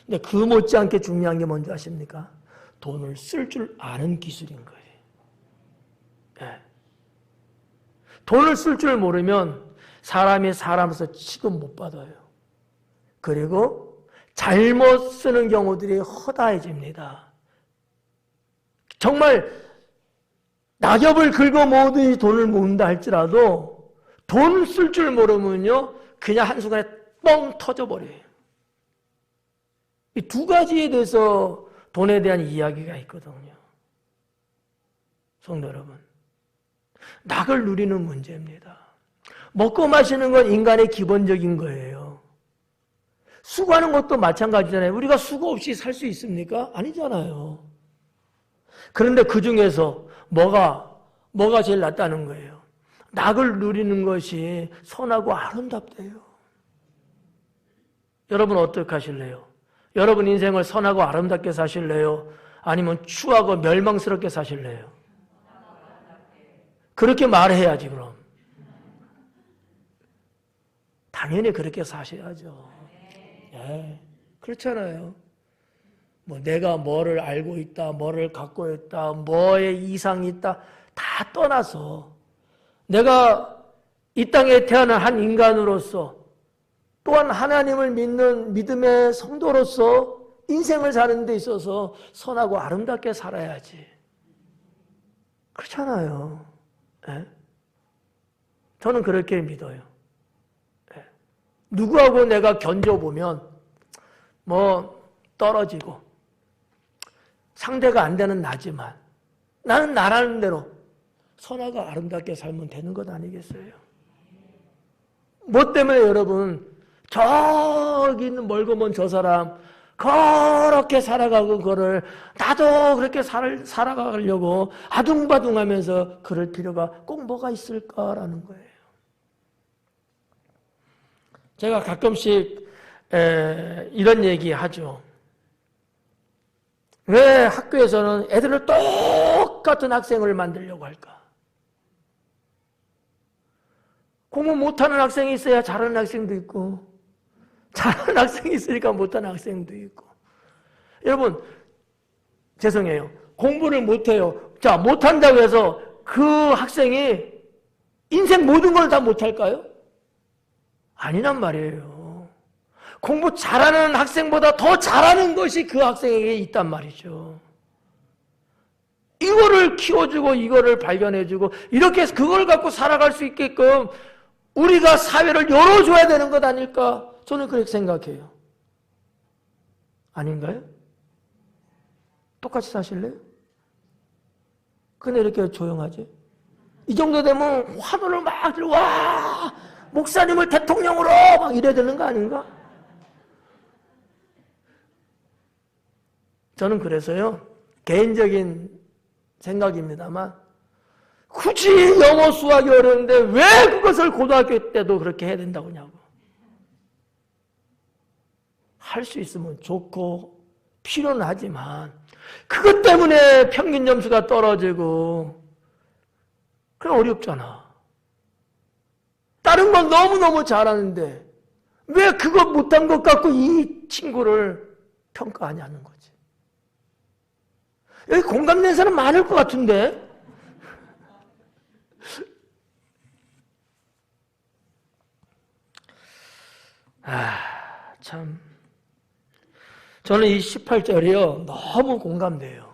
근데 그 못지않게 중요한 게 뭔지 아십니까? 돈을 쓸 줄 아는 기술인 거예요. 네. 돈을 쓸 줄 모르면 사람이 사람으로서 취급 못 받아요. 그리고 잘못 쓰는 경우들이 허다해집니다. 정말 낙엽을 긁어 모으듯이 돈을 모은다 할지라도 돈 쓸 줄 모르면요, 그냥 한순간에 뻥 터져버려요. 이 두 가지에 대해서 돈에 대한 이야기가 있거든요. 성도 여러분, 낙을 누리는 문제입니다. 먹고 마시는 건 인간의 기본적인 거예요. 수고하는 것도 마찬가지잖아요. 우리가 수고 없이 살 수 있습니까? 아니잖아요. 그런데 그 중에서 뭐가 제일 낫다는 거예요? 낙을 누리는 것이 선하고 아름답대요. 여러분 어떻게 하실래요? 여러분 인생을 선하고 아름답게 사실래요? 아니면 추하고 멸망스럽게 사실래요? 그렇게 말해야지 그럼. 당연히 그렇게 사셔야죠. 예, 그렇잖아요. 뭐 내가 뭐를 알고 있다, 뭐를 갖고 있다, 뭐에 이상이 있다 다 떠나서 내가 이 땅에 태어난 한 인간으로서 또한 하나님을 믿는 믿음의 성도로서 인생을 사는 데 있어서 선하고 아름답게 살아야지. 그렇잖아요. 예? 저는 그렇게 믿어요. 예. 누구하고 내가 견뎌보면 뭐 떨어지고 상대가 안 되는 나지만 나는 나라는 대로 선하고 아름답게 살면 되는 것 아니겠어요? 뭐 때문에 여러분 저기 있는 멀고 먼 저 사람 그렇게 살아가고 그거를 나도 그렇게 살아가려고 아둥바둥하면서 그럴 필요가 꼭 뭐가 있을까라는 거예요. 제가 가끔씩 이런 얘기 하죠. 왜 학교에서는 애들을 똑같은 학생을 만들려고 할까? 공부 못하는 학생이 있어야 잘하는 학생도 있고 잘하는 학생이 있으니까 못하는 학생도 있고. 여러분 죄송해요. 공부를 못해요. 자, 못한다고 해서 그 학생이 인생 모든 걸 다 못할까요? 아니란 말이에요. 공부 잘하는 학생보다 더 잘하는 것이 그 학생에게 있단 말이죠. 이거를 키워주고 이거를 발견해주고 이렇게 해서 그걸 갖고 살아갈 수 있게끔 우리가 사회를 열어줘야 되는 것 아닐까? 저는 그렇게 생각해요. 아닌가요? 똑같이 사실래요? 근데 이렇게 조용하지? 이 정도 되면 환호를 막 들고 와 목사님을 대통령으로 막 이래야 되는 거 아닌가? 저는 그래서요 개인적인 생각입니다만 굳이 영어 수학이 어려운데 왜 그것을 고등학교 때도 그렇게 해야 된다고 하냐고. 할 수 있으면 좋고 필요는 하지만 그것 때문에 평균 점수가 떨어지고 그럼 어렵잖아. 다른 건 너무너무 잘하는데 왜 그거 못한 것 갖고 이 친구를 평가하냐는 거지. 여기 공감되는 사람 많을 것 같은데. 참 저는 이 18절이요 너무 공감돼요.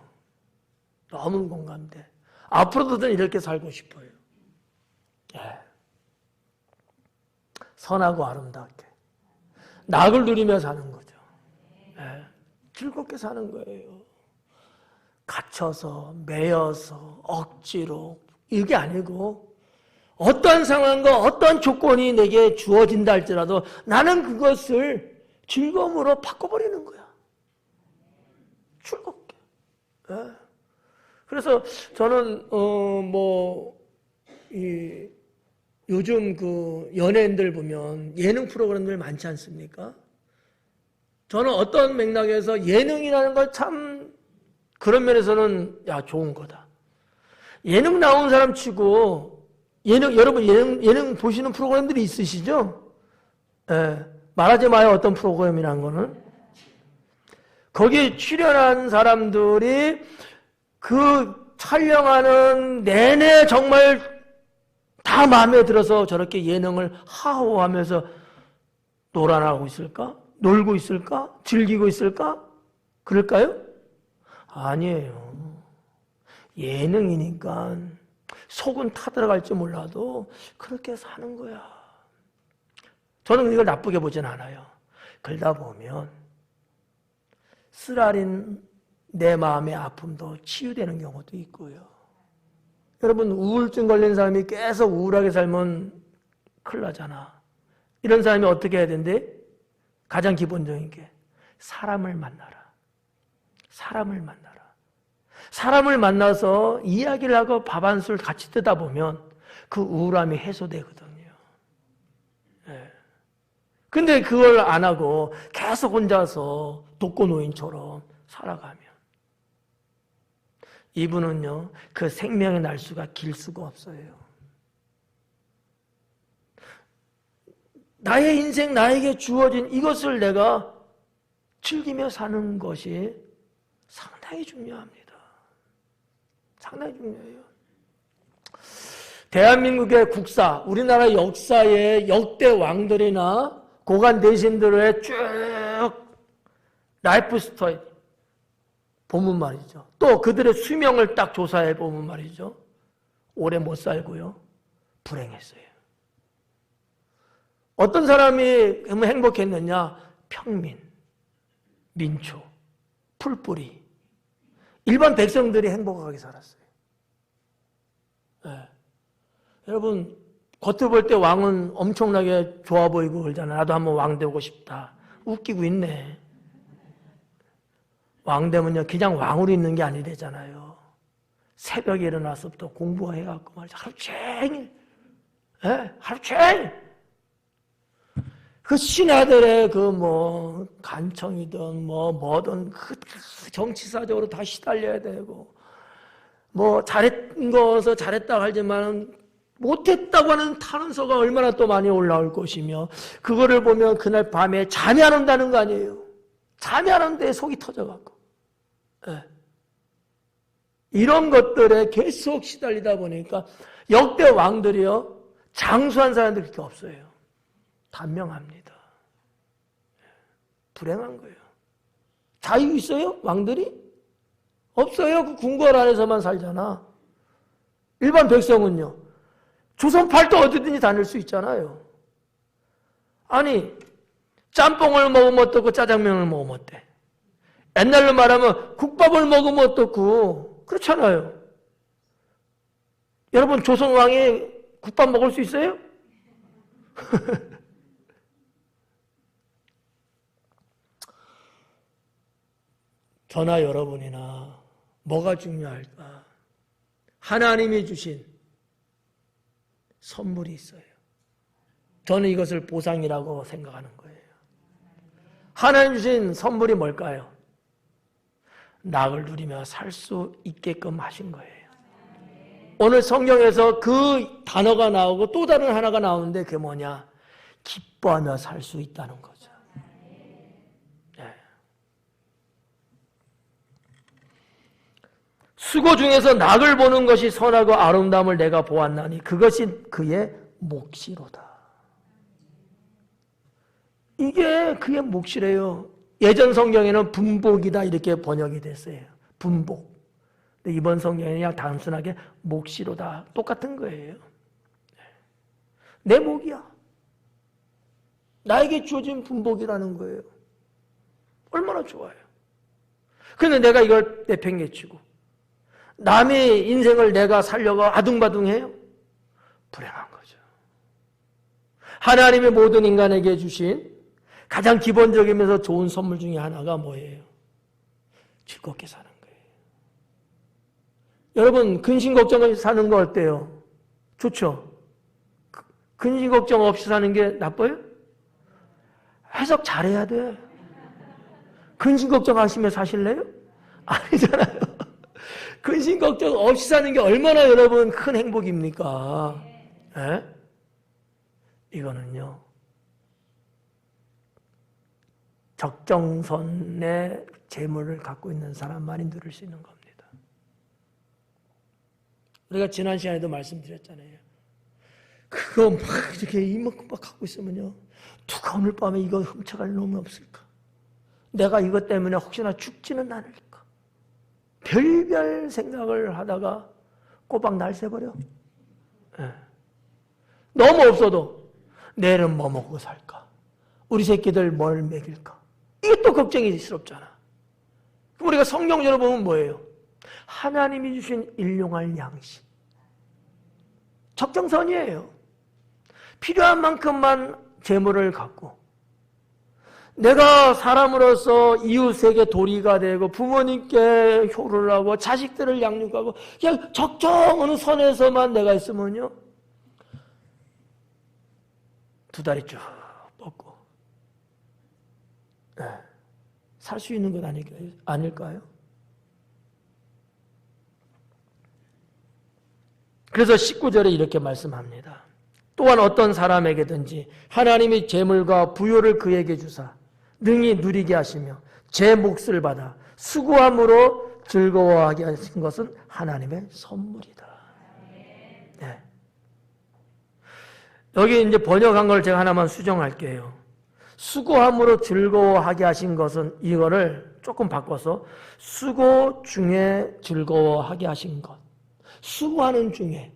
너무 공감돼. 앞으로도 저는 이렇게 살고 싶어요. 예. 선하고 아름답게 낙을 누리며 사는 거죠. 예. 즐겁게 사는 거예요. 갇혀서 매여서 억지로 이게 아니고 어떤 상황과 어떤 조건이 내게 주어진다 할지라도 나는 그것을 즐거움으로 바꿔버리는 거야. 즐겁게. 예. 그래서 저는 요즘 그 연예인들 보면 예능 프로그램들 많지 않습니까? 저는 어떤 맥락에서 예능이라는 걸 참 그런 면에서는 좋은 거다. 예능 나온 사람 치고 여러분 예능 보시는 프로그램들이 있으시죠? 예. 말하지 마요 어떤 프로그램이라는 거는. 거기에 출연한 사람들이 그 촬영하는 내내 정말 다 마음에 들어서 저렇게 예능을 하호하면서 놀아나고 있을까? 놀고 있을까? 즐기고 있을까? 그럴까요? 아니에요. 예능이니까 속은 타들어갈지 몰라도 그렇게 사는 거야. 저는 이걸 나쁘게 보진 않아요. 그러다 보면 쓰라린 내 마음의 아픔도 치유되는 경우도 있고요. 여러분, 우울증 걸린 사람이 계속 우울하게 살면 큰일 나잖아. 이런 사람이 어떻게 해야 된대? 가장 기본적인 게 사람을 만나라. 사람을 만나라. 사람을 만나서 이야기를 하고 밥 한 술 같이 뜨다 보면 그 우울함이 해소되거든요. 예. 근데 그걸 안 하고 계속 혼자서 독거노인처럼 살아가면 이분은요, 그 생명의 날수가 길 수가 없어요. 나의 인생, 나에게 주어진 이것을 내가 즐기며 사는 것이 상당히 중요합니다. 상당히 중요해요. 대한민국의 국사, 우리나라 역사의 역대 왕들이나 고관 대신들의 쭉 라이프 스토리 보면 말이죠. 또 그들의 수명을 딱 조사해 보면 말이죠. 오래 못 살고요. 불행했어요. 어떤 사람이 행복했느냐? 평민, 민초, 풀뿌리. 일반 백성들이 행복하게 살았어요. 네. 여러분, 겉으로 볼 때 왕은 엄청나게 좋아 보이고 그러잖아. 나도 한번 왕 되고 싶다. 웃기고 있네. 왕 되면요, 그냥 왕으로 있는 게 아니래잖아요. 새벽에 일어나서부터 공부해갖고 말이죠. 하루 종일. 네? 하루 종일. 그 신하들의 간청이든 뭐든 정치사적으로 다 시달려야 되고, 잘했던 것을 잘했다고 하지만 못했다고 하는 탄원서가 얼마나 또 많이 올라올 것이며, 그거를 보면 그날 밤에 잠이 안 온다는 거 아니에요. 잠이 안 오는데 속이 터져갖고. 네. 이런 것들에 계속 시달리다 보니까 역대 왕들이요, 장수한 사람들 그렇게 없어요. 단명합니다. 불행한 거예요. 자유 있어요? 왕들이? 없어요. 그 궁궐 안에서만 살잖아. 일반 백성은요, 조선 팔도 어디든지 다닐 수 있잖아요. 아니, 짬뽕을 먹으면 어떻고 짜장면을 먹으면 어때? 옛날로 말하면 국밥을 먹으면 어떻고, 그렇잖아요. 여러분, 조선 왕이 국밥 먹을 수 있어요? 저나 여러분이나 뭐가 중요할까? 하나님이 주신 선물이 있어요. 저는 이것을 보상이라고 생각하는 거예요. 하나님 주신 선물이 뭘까요? 낙을 누리며 살 수 있게끔 하신 거예요. 오늘 성경에서 그 단어가 나오고 또 다른 하나가 나오는데 그게 뭐냐? 기뻐하며 살 수 있다는 거죠. 네. 수고 중에서 낙을 보는 것이 선하고 아름다움을 내가 보았나니 그것이 그의 몫이로다. 이게 그의 몫이래요. 예전 성경에는 분복이다 이렇게 번역이 됐어요. 분복. 근데 이번 성경에는 그냥 단순하게 몫이로다. 똑같은 거예요. 내 몫이야. 나에게 주어진 분복이라는 거예요. 얼마나 좋아요. 근데 내가 이걸 내팽개치고 남의 인생을 내가 살려고 아둥바둥해요? 불행한 거죠. 하나님의 모든 인간에게 주신 가장 기본적이면서 좋은 선물 중에 하나가 뭐예요? 즐겁게 사는 거예요. 여러분, 근심 걱정 없이 사는 거 어때요? 좋죠? 근심 걱정 없이 사는 게 나빠요? 해석 잘해야 돼. 근심 걱정 하시며 사실래요? 아니잖아요. 근심 걱정 없이 사는 게 얼마나 여러분 큰 행복입니까? 네? 이거는요, 적정선의 재물을 갖고 있는 사람만이 누릴 수 있는 겁니다. 우리가 지난 시간에도 말씀드렸잖아요. 그거 막 이렇게 이만큼 막 갖고 있으면요, 누가 오늘 밤에 이거 훔쳐갈 놈이 없을까? 내가 이것 때문에 혹시나 죽지는 않을까? 별별 생각을 하다가 꼬박 날 새버려. 네. 너무 없어도 내일은 뭐 먹고 살까? 우리 새끼들 뭘 먹일까? 이게 또 걱정이 스럽잖아. 그럼 우리가 성경적으로 보면 뭐예요? 하나님이 주신 일용할 양식. 적정선이에요. 필요한 만큼만 재물을 갖고 내가 사람으로서 이웃에게 도리가 되고 부모님께 효를 하고 자식들을 양육하고 그냥 적정한 선에서만 내가 있으면요 2다리 쭉 뻗고 살 수 있는 건 아닐까요? 그래서 19절에 이렇게 말씀합니다. 또한 어떤 사람에게든지 하나님이 재물과 부요를 그에게 주사 능히 누리게 하시며 제 몫을 받아 수고함으로 즐거워하게 하신 것은 하나님의 선물이다. 네. 여기 이제 번역한 걸 제가 하나만 수정할게요. 수고함으로 즐거워하게 하신 것은 이거를 조금 바꿔서 수고 중에 즐거워하게 하신 것. 수고하는 중에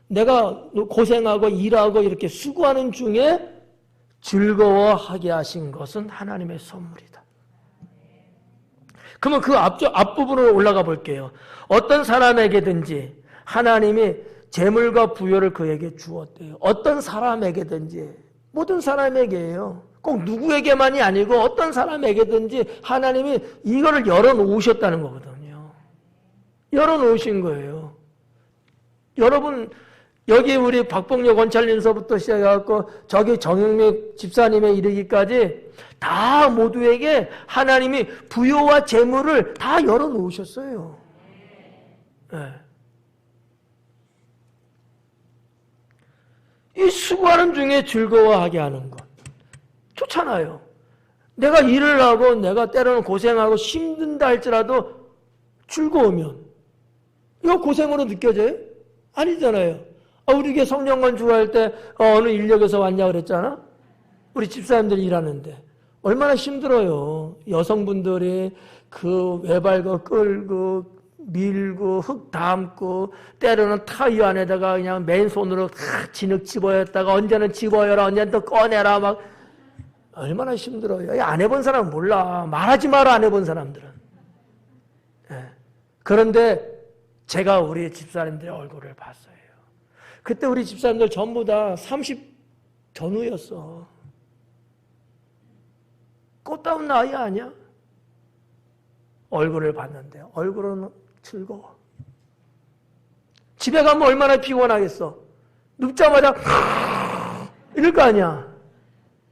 내가 고생하고 일하고 이렇게 수고하는 중에 즐거워하게 하신 것은 하나님의 선물이다. 그러면 그 앞부분으로 올라가 볼게요. 어떤 사람에게든지 하나님이 재물과 부요를 그에게 주었대요. 어떤 사람에게든지 모든 사람에게예요. 꼭 누구에게만이 아니고 어떤 사람에게든지 하나님이 이거를 열어놓으셨다는 거거든요. 열어놓으신 거예요. 여러분 여기 우리 박봉력 원찰님서부터 시작해갖고 저기 정영미 집사님에 이르기까지 다 모두에게 하나님이 부요와 재물을 다 열어놓으셨어요. 네. 이 수고하는 중에 즐거워하게 하는 것 좋잖아요. 내가 일을 하고 내가 때로는 고생하고 힘든다 할지라도 즐거우면 이거 고생으로 느껴져요? 아니잖아요. 우리 이게 성령관 주할 때 어느 인력에서 왔냐 그랬잖아. 우리 집사님들이 일하는데 얼마나 힘들어요. 여성분들이 그 외발거 끌고 밀고 흙 담고 때로는 타이어 안에다가 그냥 맨손으로 진흙 집어였다가 언제는 집어여라 언제는 또 꺼내라 막 얼마나 힘들어요. 안 해본 사람은 몰라. 말하지 마라 안 해본 사람들은. 그런데 제가 우리 집사님들의 얼굴을 봤어요. 그때 우리 집사님들 전부 다 30 전후였어. 꽃다운 나이 아니야? 얼굴을 봤는데 얼굴은 즐거워. 집에 가면 얼마나 피곤하겠어. 눕자마자 이럴 거 아니야.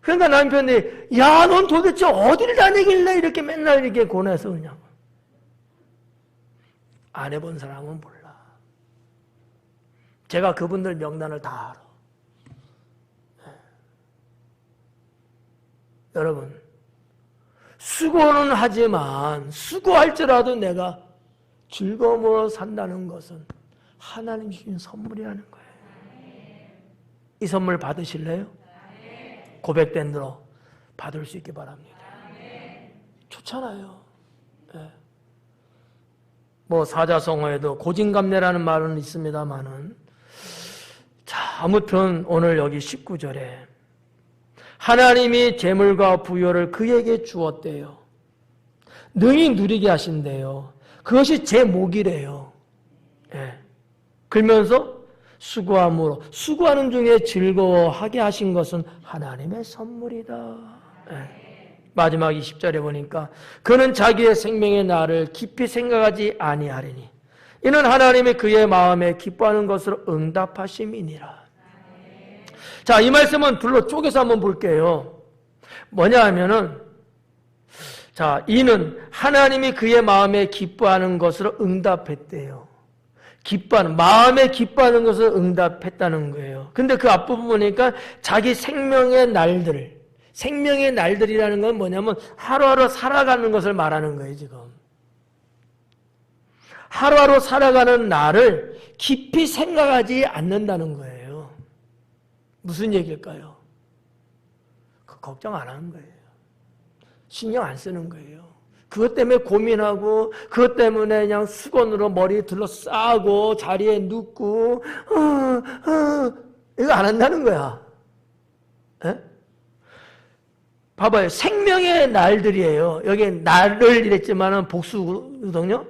그러니까 남편이 야, 넌 도대체 어디를 다니길래 이렇게 맨날 이렇게 고뇌해서 그러냐고. 안 해본 사람은 몰라. 제가 그분들 명단을 다 알아. 여러분, 수고는 하지만 수고할지라도 내가 즐거움으로 산다는 것은 하나님 주신 선물이라는 거예요. 이 선물 받으실래요? 고백된 대로 받을 수 있기 바랍니다. 좋잖아요. 뭐 사자성어에도 고진감래라는 말은 있습니다만은 자, 아무튼 오늘 여기 19절에 하나님이 재물과 부요를 그에게 주었대요. 능히 누리게 하신대요. 그것이 제 목이래요. 그러면서 수고함으로 수고하는 중에 즐거워하게 하신 것은 하나님의 선물이다. 마지막 20절에 보니까 그는 자기의 생명의 날을 깊이 생각하지 아니하리니 이는 하나님이 그의 마음에 기뻐하는 것으로 응답하심이니라. 자, 이 말씀은 둘로 쪼개서 한번 볼게요. 뭐냐 하면은 자, 이는 하나님이 그의 마음에 기뻐하는 것으로 응답했대요. 기뻐하는, 마음에 기뻐하는 것을 응답했다는 거예요. 근데 그 앞부분 보니까 자기 생명의 날들이라는 건 뭐냐면 하루하루 살아가는 것을 말하는 거예요, 지금. 하루하루 살아가는 날을 깊이 생각하지 않는다는 거예요. 무슨 얘기일까요? 걱정 안 하는 거예요. 신경 안 쓰는 거예요. 그것 때문에 고민하고 그것 때문에 그냥 수건으로 머리 둘러싸고 자리에 눕고 이거 안 한다는 거야. 에? 봐봐요. 생명의 날들이에요. 여기 날을 이랬지만은 복수거든요.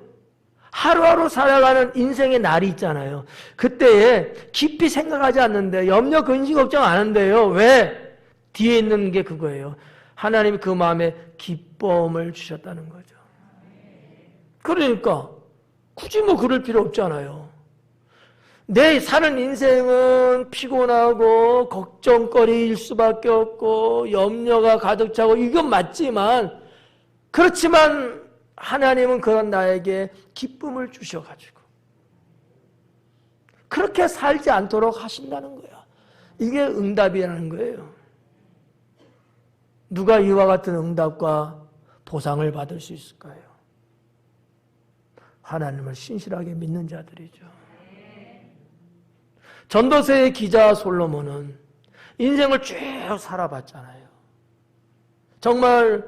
하루하루 살아가는 인생의 날이 있잖아요. 그때에 깊이 생각하지 않는데 염려, 근심, 걱정 안 한대요. 왜? 뒤에 있는 게 그거예요. 하나님이 그 마음에 기쁨을 주셨다는 거죠. 그러니까 굳이 뭐 그럴 필요 없잖아요. 내 사는 인생은 피곤하고 걱정거리일 수밖에 없고 염려가 가득 차고 이건 맞지만, 그렇지만 하나님은 그런 나에게 기쁨을 주셔가지고 그렇게 살지 않도록 하신다는 거야. 이게 응답이라는 거예요. 누가 이와 같은 응답과 보상을 받을 수 있을까요? 하나님을 신실하게 믿는 자들이죠. 전도서의 기자 솔로몬은 인생을 쭉 살아봤잖아요. 정말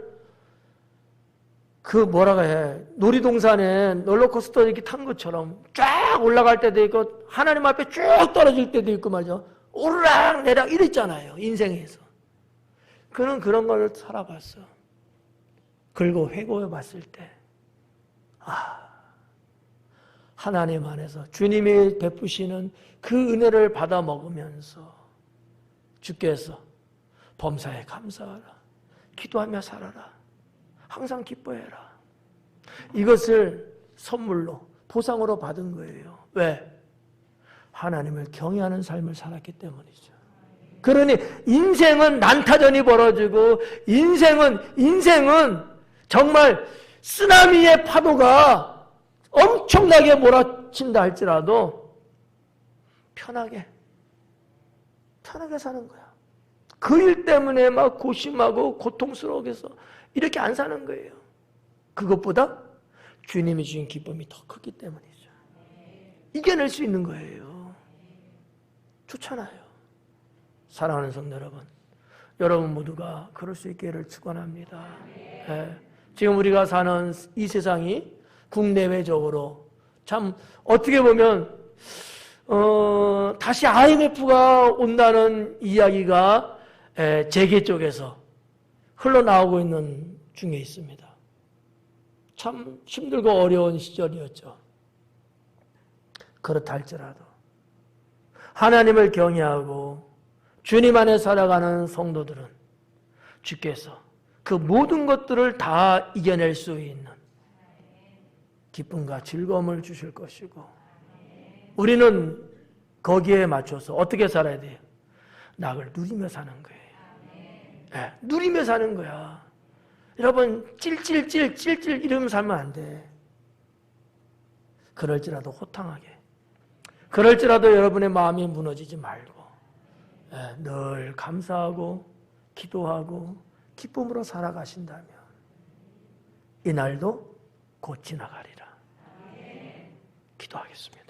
그 뭐라고 해, 놀이동산에 롤러코스터 이렇게 탄 것처럼 쫙 올라갈 때도 있고 하나님 앞에 쭉 떨어질 때도 있고 말이죠. 오르락 내락 이랬잖아요. 인생에서. 그는 그런 걸 살아봤어. 그리고 회고해 봤을 때 하나님 안에서 주님이 베푸시는 그 은혜를 받아 먹으면서 주께서 범사에 감사하라, 기도하며 살아라, 항상 기뻐해라, 이것을 선물로 보상으로 받은 거예요. 왜? 하나님을 경외하는 삶을 살았기 때문이죠. 그러니 인생은 난타전이 벌어지고 인생은 정말 쓰나미의 파도가 엄청나게 몰아친다 할지라도 편하게 사는 거야. 그 일 때문에 막 고심하고 고통스러워서 이렇게 안 사는 거예요. 그것보다 주님이 주신 기쁨이 더 크기 때문이죠. 이겨낼 수 있는 거예요. 좋잖아요. 사랑하는 성도 여러분 모두가 그럴 수 있기를 축원합니다. 네. 지금 우리가 사는 이 세상이 국내외적으로 참 어떻게 보면 다시 IMF가 온다는 이야기가 재계 쪽에서 흘러나오고 있는 중에 있습니다. 참 힘들고 어려운 시절이었죠. 그렇다 할지라도 하나님을 경외하고 주님 안에 살아가는 성도들은 주께서 그 모든 것들을 다 이겨낼 수 있는 기쁨과 즐거움을 주실 것이고, 우리는 거기에 맞춰서 어떻게 살아야 돼요? 낙을 누리며 사는 거예요. 네, 누리며 사는 거야. 여러분 찔찔 이러면서 살면 안 돼. 그럴지라도 호탕하게, 그럴지라도 여러분의 마음이 무너지지 말고 늘 감사하고 기도하고 기쁨으로 살아가신다면 이 날도 곧 지나가리라. 기도하겠습니다.